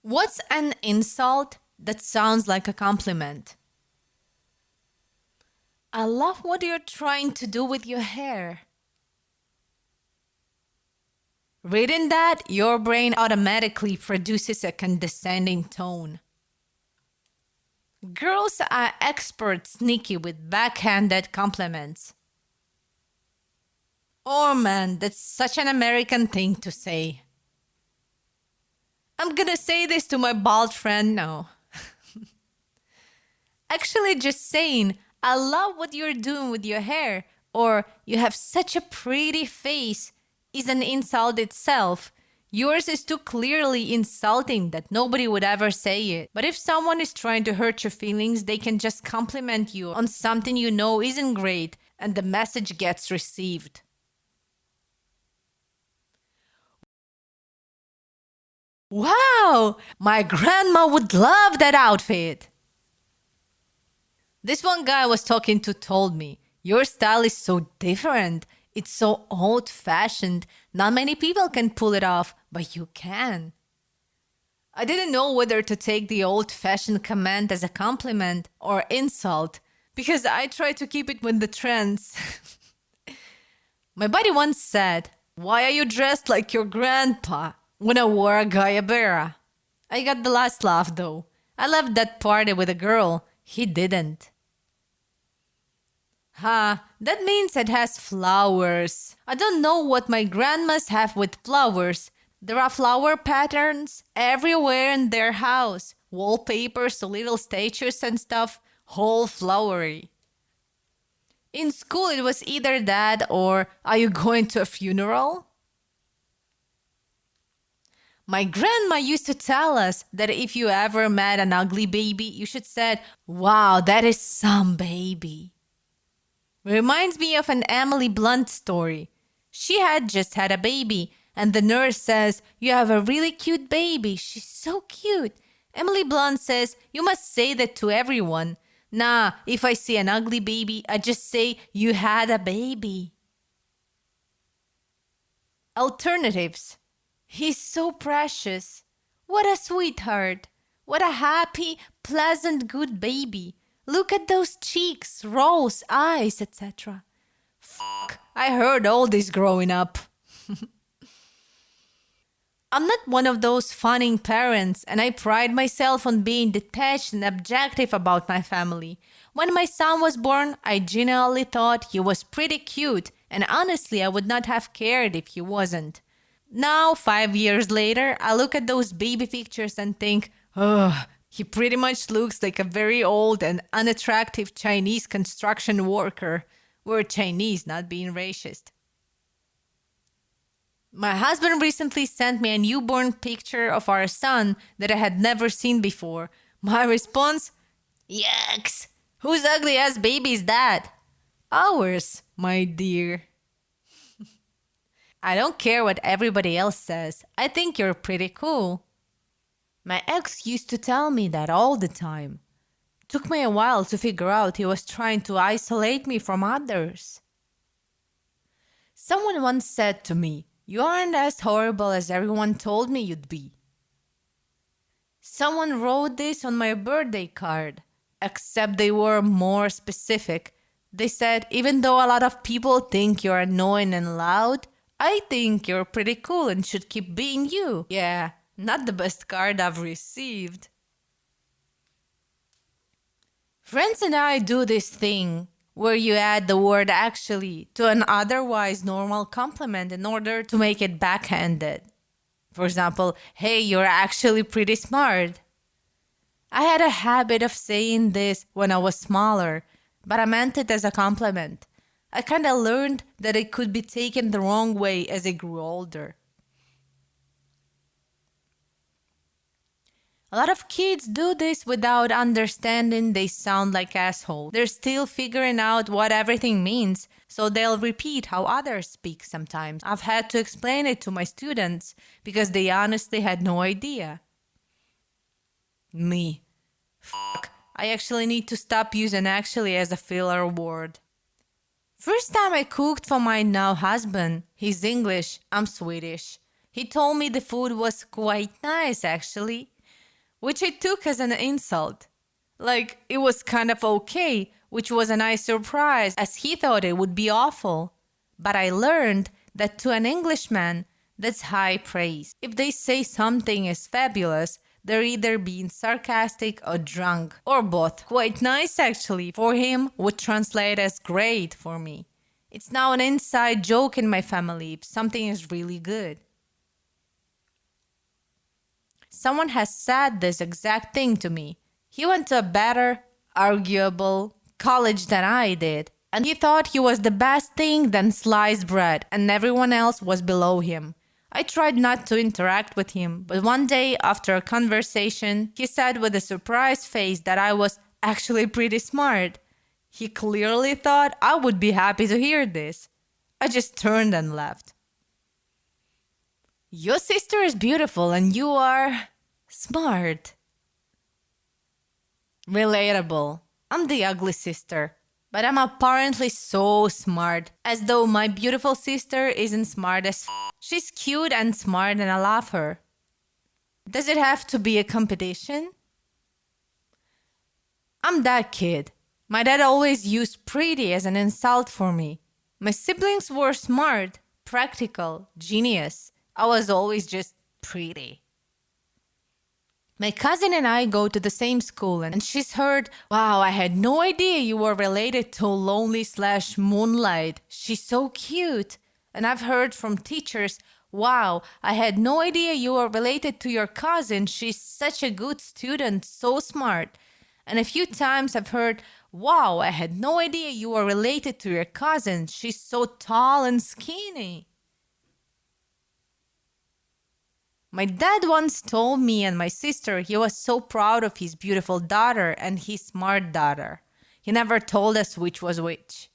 What's an insult that sounds like a compliment? I love what you're trying to do with your hair. Reading that, your brain automatically produces a condescending tone. Girls are expert sneaky with backhanded compliments. Oh man, that's such an American thing to say. I'm gonna say this to my bald friend now. Actually, just saying, I love what you're doing with your hair, or you have such a pretty face, is an insult itself. Yours is too clearly insulting that nobody would ever say it. But if someone is trying to hurt your feelings, they can just compliment you on something you know isn't great, and the message gets received. Wow, my grandma would love that outfit. This one guy I was talking to told me, your style is so different. It's so old fashioned. Not many people can pull it off, but you can. I didn't know whether to take the old fashioned comment as a compliment or insult because I try to keep it with the trends. My buddy once said, "Why are you dressed like your grandpa?" when I wore a Gayabera. I got the last laugh though. I left that party with a girl. He didn't. That means it has flowers. I don't know what my grandmas have with flowers. There are flower patterns everywhere in their house. Wallpapers to little statues and stuff. Whole flowery. In school, it was either that or are you going to a funeral? My grandma used to tell us that if you ever met an ugly baby, you should say, "Wow, that is some baby." Reminds me of an Emily Blunt story. She had just had a baby, and the nurse says, "You have a really cute baby. She's so cute." Emily Blunt says, "You must say that to everyone." Nah, if I see an ugly baby, I just say, "You had a baby." Alternatives. He's so precious. What a sweetheart. What a happy, pleasant, good baby. Look at those cheeks, rose, eyes, etc. Fuck, I heard all this growing up. I'm not one of those fawning parents, and I pride myself on being detached and objective about my family. When my son was born, I genuinely thought he was pretty cute, and honestly, I would not have cared if he wasn't. Now, 5 years later, I look at those baby pictures and think, ugh, he pretty much looks like a very old and unattractive Chinese construction worker. We're Chinese, not being racist. My husband recently sent me a newborn picture of our son that I had never seen before. My response? Yucks! Whose ugly ass baby is that? Ours, my dear. I don't care what everybody else says. I think you're pretty cool. My ex used to tell me that all the time. Took me a while to figure out he was trying to isolate me from others. Someone once said to me, "You aren't as horrible as everyone told me you'd be." Someone wrote this on my birthday card, except they were more specific. They said, "Even though a lot of people think you're annoying and loud, I think you're pretty cool and should keep being you." Yeah, not the best card I've received. Friends and I do this thing where you add the word "actually" to an otherwise normal compliment in order to make it backhanded. For example, "Hey, you're actually pretty smart." I had a habit of saying this when I was smaller, but I meant it as a compliment. I kind of learned that it could be taken the wrong way as I grew older. A lot of kids do this without understanding they sound like assholes. They're still figuring out what everything means, so they'll repeat how others speak sometimes. I've had to explain it to my students because they honestly had no idea. Me. Fuck. I actually need to stop using "actually" as a filler word. First time I cooked for my now husband. He's English, I'm Swedish. He told me the food was quite nice actually. which I took as an insult. Like, it was kind of okay, which was a nice surprise, as he thought it would be awful. But I learned that to an Englishman, that's high praise. If they say something is fabulous, they're either being sarcastic or drunk, or both. Quite nice, actually. For him, would translate as great for me. It's now an inside joke in my family if something is really good. Someone has said this exact thing to me. He went to a better, arguable college than I did, and he thought he was the best thing than sliced bread, and everyone else was below him. I tried not to interact with him, but one day after a conversation, he said with a surprised face that I was actually pretty smart. He clearly thought I would be happy to hear this. I just turned and left. Your sister is beautiful and you are smart. Relatable. I'm the ugly sister, but I'm apparently so smart, as though my beautiful sister isn't smart as She's cute and smart and I love her. Does it have to be a competition? I'm that kid. My dad always used pretty as an insult for me. My siblings were smart, practical, genius. I was always just pretty. My cousin and I go to the same school and she's heard, wow, I had no idea you were related to Lonely/Moonlight. She's so cute. And I've heard from teachers, wow, I had no idea you were related to your cousin. She's such a good student, so smart. And a few times I've heard, wow, I had no idea you were related to your cousin. She's so tall and skinny. My dad once told me and my sister he was so proud of his beautiful daughter and his smart daughter. He never told us which was which.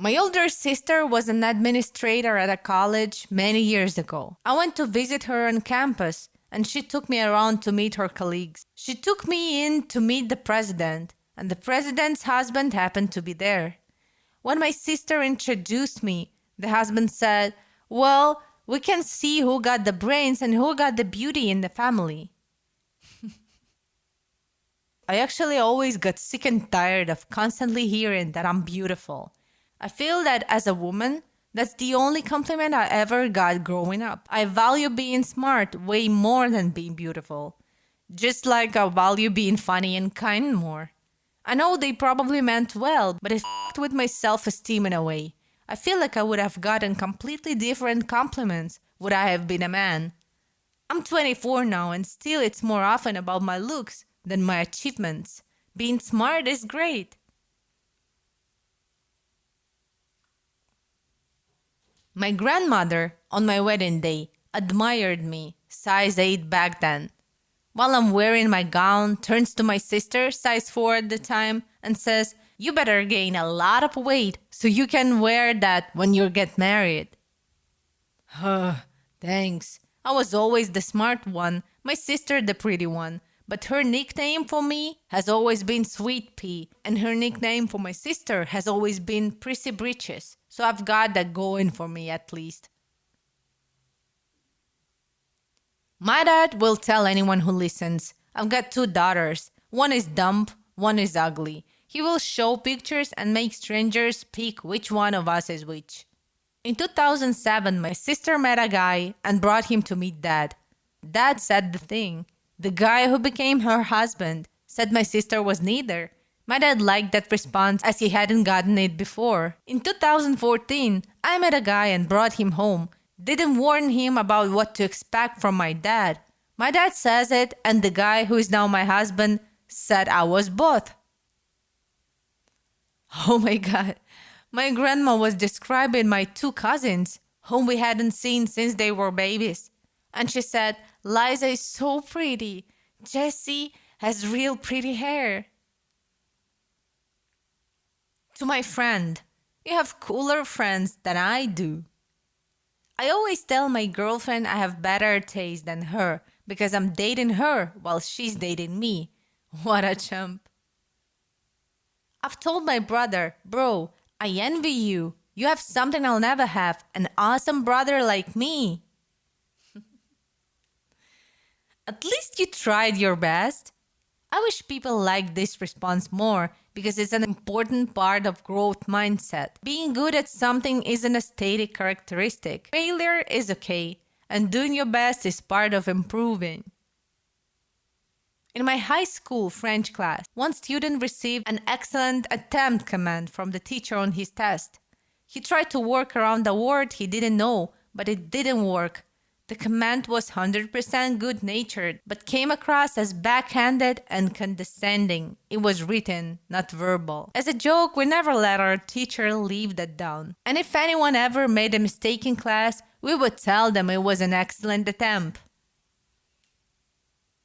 My older sister was an administrator at a college many years ago. I went to visit her on campus and she took me around to meet her colleagues. She took me in to meet the president, and the president's husband happened to be there. When my sister introduced me, the husband said, well, we can see who got the brains and who got the beauty in the family. I actually always got sick and tired of constantly hearing that I'm beautiful. I feel that as a woman, that's the only compliment I ever got growing up. I value being smart way more than being beautiful. Just like I value being funny and kind more. I know they probably meant well, but it f***ed with my self-esteem in a way. I feel like I would have gotten completely different compliments would I have been a man. I'm 24 now and still it's more often about my looks than my achievements. Being smart is great. My grandmother, on my wedding day, admired me, size 8 back then. While I'm wearing my gown, turns to my sister, size 4 at the time, and says, you better gain a lot of weight so you can wear that when you get married. Thanks. I was always the smart one, my sister the pretty one. But her nickname for me has always been Sweet Pea, and her nickname for my sister has always been Prissy Britches. So I've got that going for me at least. My dad will tell anyone who listens, I've got 2 daughters. One is dumb, one is ugly. He will show pictures and make strangers pick which one of us is which. In 2007, my sister met a guy and brought him to meet Dad. Dad said the thing. The guy who became her husband said my sister was neither. My dad liked that response as he hadn't gotten it before. In 2014, I met a guy and brought him home. Didn't warn him about what to expect from my dad. My dad says it, and the guy who is now my husband said I was both. Oh my God. My grandma was describing my 2 cousins, whom we hadn't seen since they were babies. And she said, Liza is so pretty. Jessie has real pretty hair. To my friend, you have cooler friends than I do. I always tell my girlfriend I have better taste than her because I'm dating her while she's dating me. What a chump. I've told my brother, bro, I envy you. You have something I'll never have, an awesome brother like me. At least you tried your best. I wish people liked this response more because it's an important part of growth mindset. Being good at something isn't a static characteristic. Failure is okay, and doing your best is part of improving. In my high school French class, one student received an excellent attempt command from the teacher on his test. He tried to work around a word he didn't know, but it didn't work. The command was 100% good-natured, but came across as backhanded and condescending. It was written, not verbal. As a joke, we never let our teacher leave that down. And if anyone ever made a mistake in class, we would tell them it was an excellent attempt.